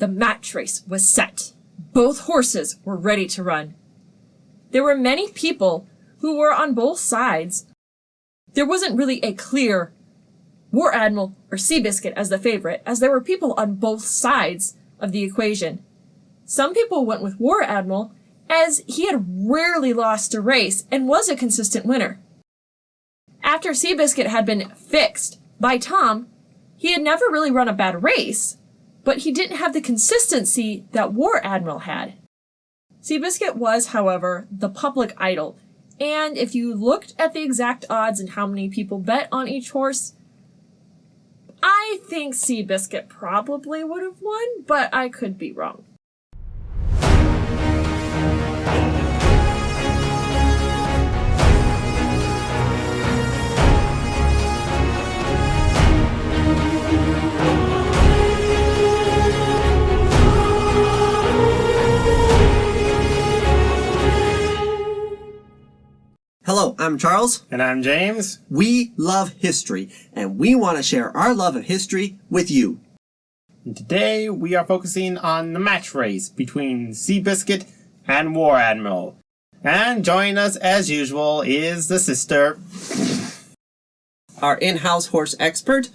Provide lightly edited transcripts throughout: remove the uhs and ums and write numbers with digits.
The match race was set. Both horses were ready to run. There were many people who were on both sides. There wasn't really a clear War Admiral or Seabiscuit as the favorite, as there were people on both sides of the equation. Some people went with War Admiral, as he had rarely lost a race and was a consistent winner. After Seabiscuit had been fixed by Tom, he had never really run a bad race, but he didn't have the consistency that War Admiral had. Seabiscuit was, however, the public idol, and if you looked at the exact odds and how many people bet on each horse, I think Seabiscuit probably would have won, but I could be wrong. Hello, I'm Charles. And I'm James. We love history, and we want to share our love of history with you. And today we are focusing on the match race between Seabiscuit and War Admiral. And joining us as usual is the sister, our in-house horse expert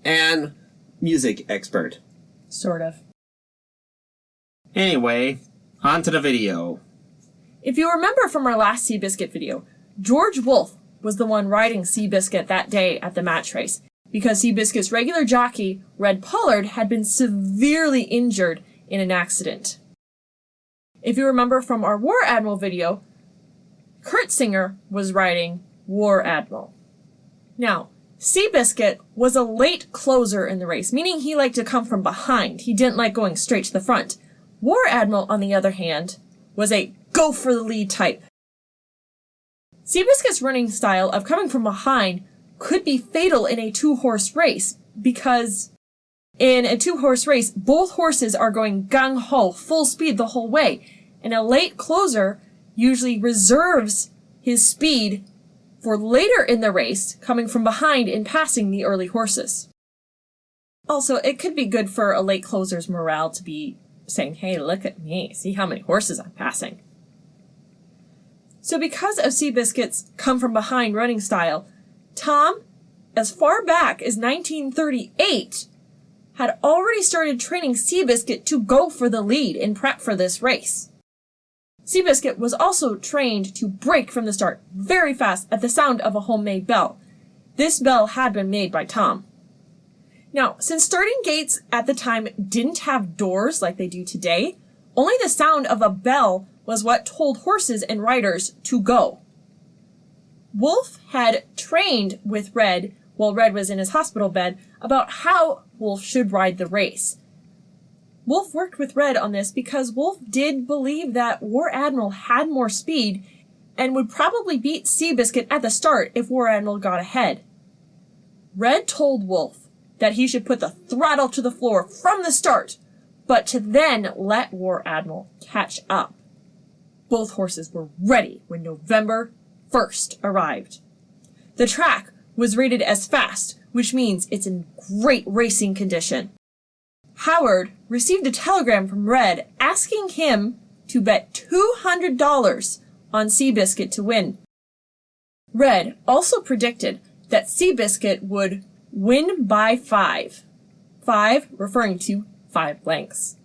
and music expert. Sort of. Anyway, on to the video. If you remember from our last Seabiscuit video, George Wolfe was the one riding Seabiscuit that day at the match race, because Seabiscuit's regular jockey, Red Pollard, had been severely injured in an accident. If you remember from our War Admiral video, Kurtzinger was riding War Admiral. Now, Seabiscuit was a late closer in the race, meaning he liked to come from behind. He didn't like going straight to the front. War Admiral, on the other hand, was a go-for-the-lead type. Seabiscuit's running style of coming from behind could be fatal in a two-horse race, because in a two-horse race, both horses are going gung-ho, full speed the whole way, and a late closer usually reserves his speed for later in the race, coming from behind and passing the early horses. Also, it could be good for a late closer's morale to be saying, hey, look at me, see how many horses I'm passing. So because of Seabiscuit's come-from-behind running style, Tom, as far back as 1938, had already started training Seabiscuit to go for the lead in prep for this race. Seabiscuit was also trained to break from the start very fast at the sound of a homemade bell. This bell had been made by Tom. Now, since starting gates at the time didn't have doors like they do today, only the sound of a bell was what told horses and riders to go. Wolfe had trained with Red, while Red was in his hospital bed, about how Wolfe should ride the race. Wolfe worked with Red on this because Wolfe did believe that War Admiral had more speed and would probably beat Seabiscuit at the start if War Admiral got ahead. Red told Wolfe that he should put the throttle to the floor from the start, but to then let War Admiral catch up. Both horses were ready when November 1st arrived. The track was rated as fast, which means it's in great racing condition. Howard received a telegram from Red asking him to bet $200 on Seabiscuit to win. Red also predicted that Seabiscuit would win by 5. 5 referring to 5 lengths.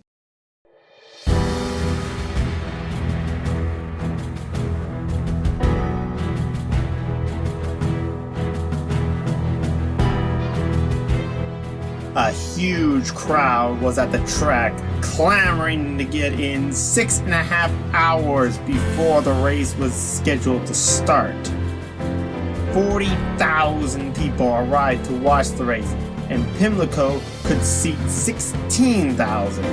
A huge crowd was at the track, clamoring to get in 6.5 hours before the race was scheduled to start. 40,000 people arrived to watch the race, and Pimlico could seat 16,000.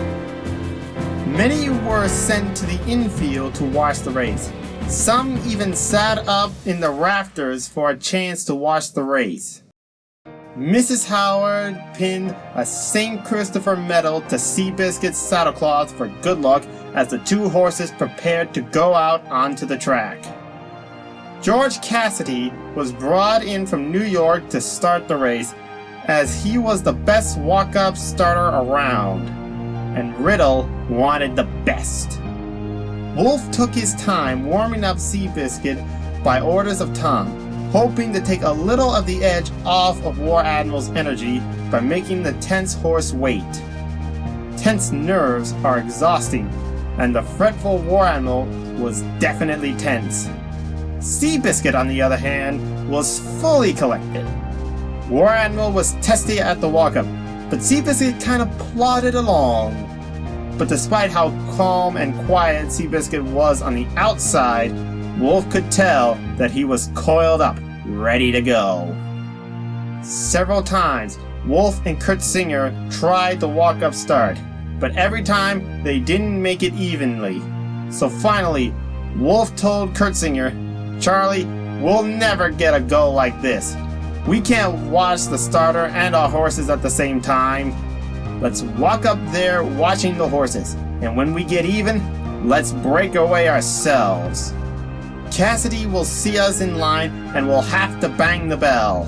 Many were sent to the infield to watch the race. Some even sat up in the rafters for a chance to watch the race. Mrs. Howard pinned a St. Christopher medal to Seabiscuit's saddlecloth for good luck as the two horses prepared to go out onto the track. George Cassidy was brought in from New York to start the race, as he was the best walk-up starter around. and Riddle wanted the best. Wolf took his time warming up Seabiscuit by orders of Tom, hoping to take a little of the edge off of War Admiral's energy by making the tense horse wait. Tense nerves are exhausting, and the fretful War Admiral was definitely tense. Seabiscuit, on the other hand, was fully collected. War Admiral was testy at the walk-up, but Seabiscuit kind of plodded along. But despite how calm and quiet Seabiscuit was on the outside, Wolf could tell that he was coiled up, ready to go. Several times, Wolf and Kurt Singer tried the walk-up start, but every time they didn't make it evenly. So finally, Wolf told Kurt Singer, "Charlie, we'll never get a go like this. We can't watch the starter and our horses at the same time. Let's walk up there watching the horses, and when we get even, let's break away ourselves. Cassidy will see us in line and we'll have to bang the bell."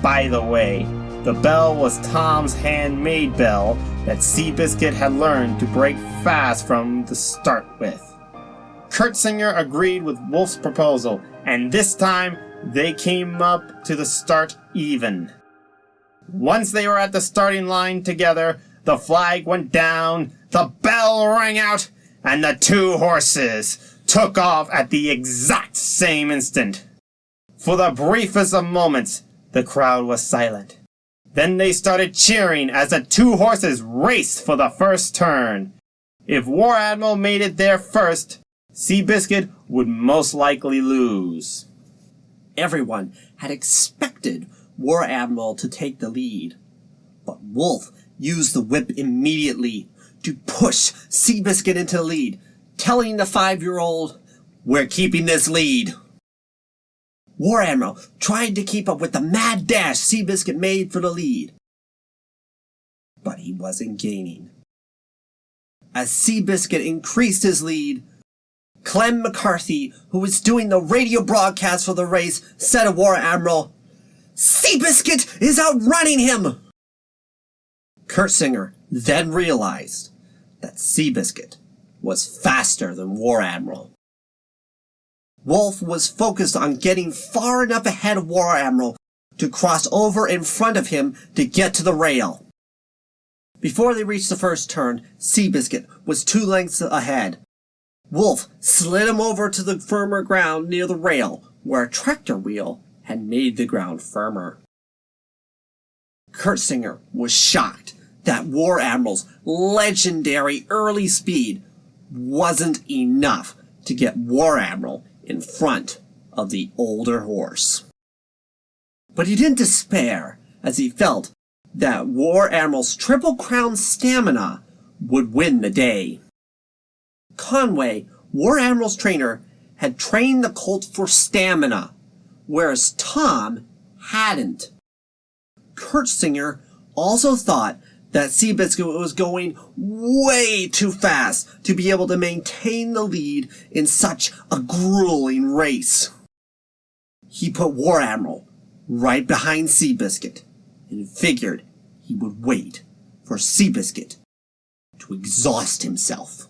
By the way, the bell was Tom's handmade bell that Seabiscuit had learned to break fast from the start with. Kurt Singer agreed with Wolf's proposal, and this time they came up to the start even. Once they were at the starting line together, the flag went down, the bell rang out, and the two horses took off at the exact same instant. For the briefest of moments, the crowd was silent. Then they started cheering as the two horses raced for the first turn. If War Admiral made it there first, Seabiscuit would most likely lose. Everyone had expected War Admiral to take the lead, but Wolf used the whip immediately to push Seabiscuit into the lead, telling the 5-year-old, "We're keeping this lead." War Admiral tried to keep up with the mad dash Seabiscuit made for the lead, but he wasn't gaining. As Seabiscuit increased his lead, Clem McCarthy, who was doing the radio broadcast for the race, said to War Admiral, "Seabiscuit is outrunning him!" Kurt Singer then realized that Seabiscuit was faster than War Admiral. Wolf was focused on getting far enough ahead of War Admiral to cross over in front of him to get to the rail. Before they reached the first turn, Seabiscuit was 2 lengths ahead. Wolf slid him over to the firmer ground near the rail, where a tractor wheel had made the ground firmer. Kurt Singer was shocked that War Admiral's legendary early speed wasn't enough to get War Admiral in front of the older horse. But he didn't despair, as he felt that War Admiral's Triple Crown stamina would win the day. Conway, War Admiral's trainer, had trained the colt for stamina, whereas Tom hadn't. Kurt Singer also thought that Seabiscuit was going way too fast to be able to maintain the lead in such a grueling race. He put War Admiral right behind Seabiscuit and figured he would wait for Seabiscuit to exhaust himself.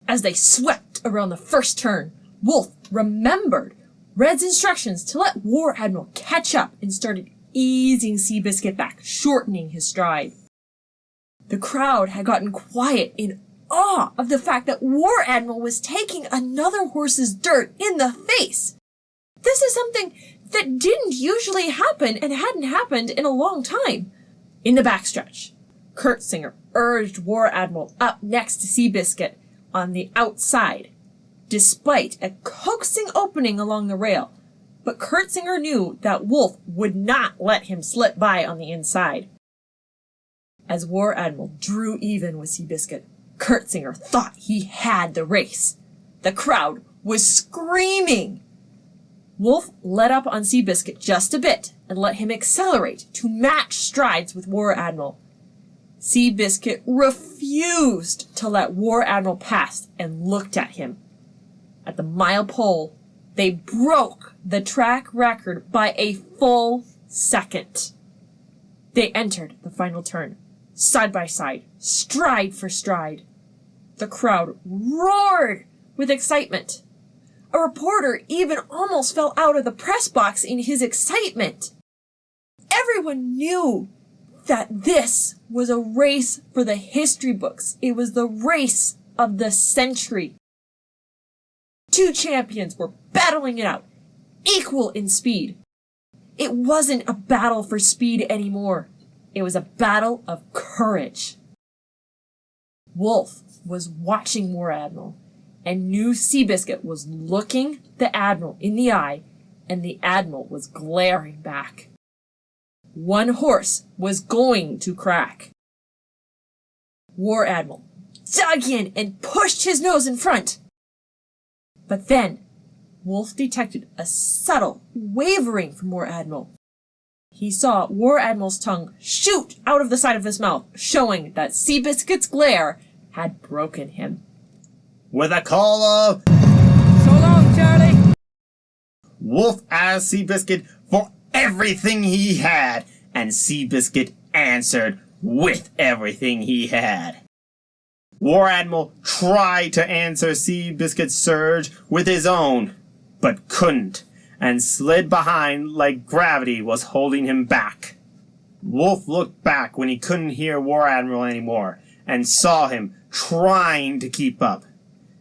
As they swept around the first turn, Wolf remembered Red's instructions to let War Admiral catch up and started easing Seabiscuit back, shortening his stride. The crowd had gotten quiet in awe of the fact that War Admiral was taking another horse's dirt in the face. This is something that didn't usually happen and hadn't happened in a long time. In the backstretch, Kurt Singer urged War Admiral up next to Seabiscuit on the outside, despite a coaxing opening along the rail. But Kurt Singer knew that Wolf would not let him slip by on the inside. As War Admiral drew even with Seabiscuit, Kurt Singer thought he had the race. The crowd was screaming. Wolf let up on Seabiscuit just a bit and let him accelerate to match strides with War Admiral. Seabiscuit refused to let War Admiral pass and looked at him. At the mile pole, they broke the track record by a full second. They entered the final turn. side by side, stride for stride. The crowd roared with excitement. A reporter even almost fell out of the press box in his excitement. Everyone knew that this was a race for the history books. It was the race of the century. Two champions were battling it out, equal in speed. It wasn't a battle for speed anymore. It was a battle of courage. Wolf was watching War Admiral and knew Seabiscuit was looking the Admiral in the eye, and the Admiral was glaring back. One horse was going to crack. War Admiral dug in and pushed his nose in front. But then, Wolf detected a subtle wavering from War Admiral. He saw War Admiral's tongue shoot out of the side of his mouth, showing that Seabiscuit's glare had broken him. With a call of So long, Charlie! Wolf asked Seabiscuit for everything he had, and Seabiscuit answered with everything he had. War Admiral tried to answer Seabiscuit's surge with his own, but couldn't, and slid behind like gravity was holding him back. Wolf looked back when he couldn't hear War Admiral anymore, and saw him trying to keep up,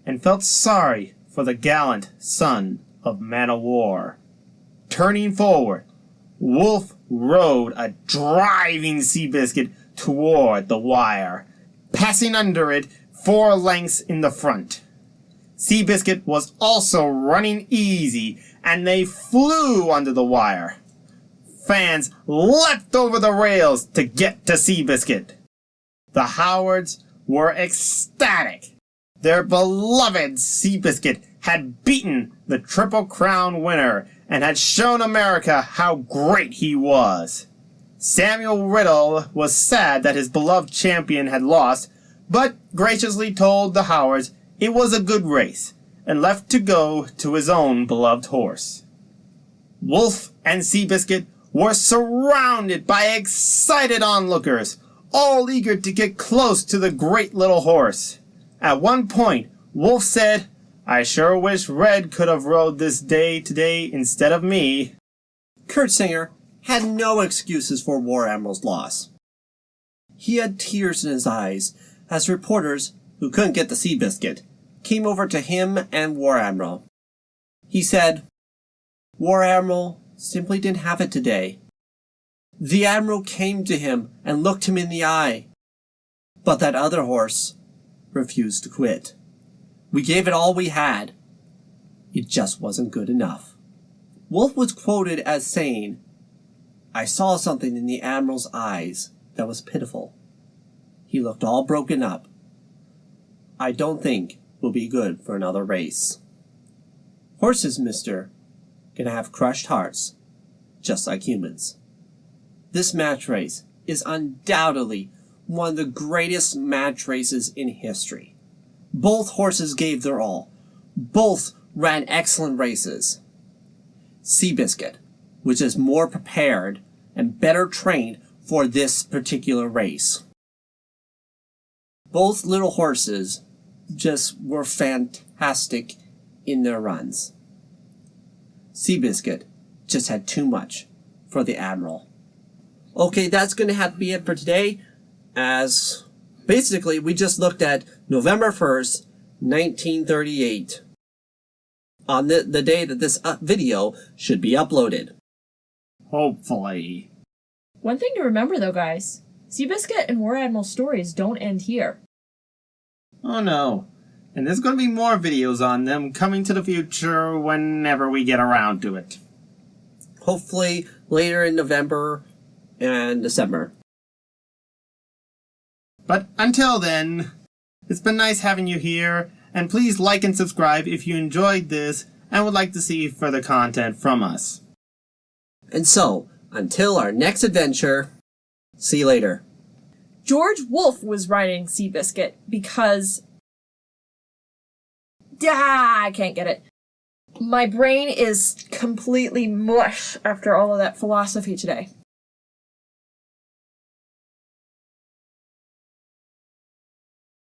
and felt sorry for the gallant son of Man-o'-War. Turning forward, Wolf rode a driving Seabiscuit toward the wire, passing under it 4 lengths in the front. Seabiscuit was also running easy, and they flew under the wire. Fans leapt over the rails to get to Seabiscuit. The Howards were ecstatic. Their beloved Seabiscuit had beaten the Triple Crown winner and had shown America how great he was. Samuel Riddle was sad that his beloved champion had lost, but graciously told the Howards it was a good race, and left to go to his own beloved horse. Wolf and Seabiscuit were surrounded by excited onlookers, all eager to get close to the great little horse. At one point, Wolf said, "I sure wish Red could have rode this day today instead of me." Kurt Singer had no excuses for War Admiral's loss. He had tears in his eyes as reporters, who couldn't get the Seabiscuit, came over to him and War Admiral. He said, "War Admiral simply didn't have it today. The Admiral came to him and looked him in the eye, but that other horse refused to quit. We gave it all we had. It just wasn't good enough." Wolf was quoted as saying, "I saw something in the Admiral's eyes that was pitiful. He looked all broken up. I don't think will be good for another race. Horses, mister, can have crushed hearts, just like humans. This match race is undoubtedly one of the greatest match races in history. Both horses gave their all. Both ran excellent races. Seabiscuit, which is more prepared and better trained for this particular race. Both little horses just were fantastic in their runs. Seabiscuit just had too much for the Admiral." Okay, that's going to have to be it for today, as basically we just looked at November 1st, 1938, on the day that this video should be uploaded. Hopefully. One thing to remember though, guys, Seabiscuit and War Admiral stories don't end here. Oh no. And there's going to be more videos on them coming to the future whenever we get around to it. Hopefully later in November and December. But until then, it's been nice having you here, and please like and subscribe if you enjoyed this and would like to see further content from us. And so, until our next adventure, see you later. George Wolfe was riding Seabiscuit because... I can't get it. My brain is completely mush after all of that philosophy today.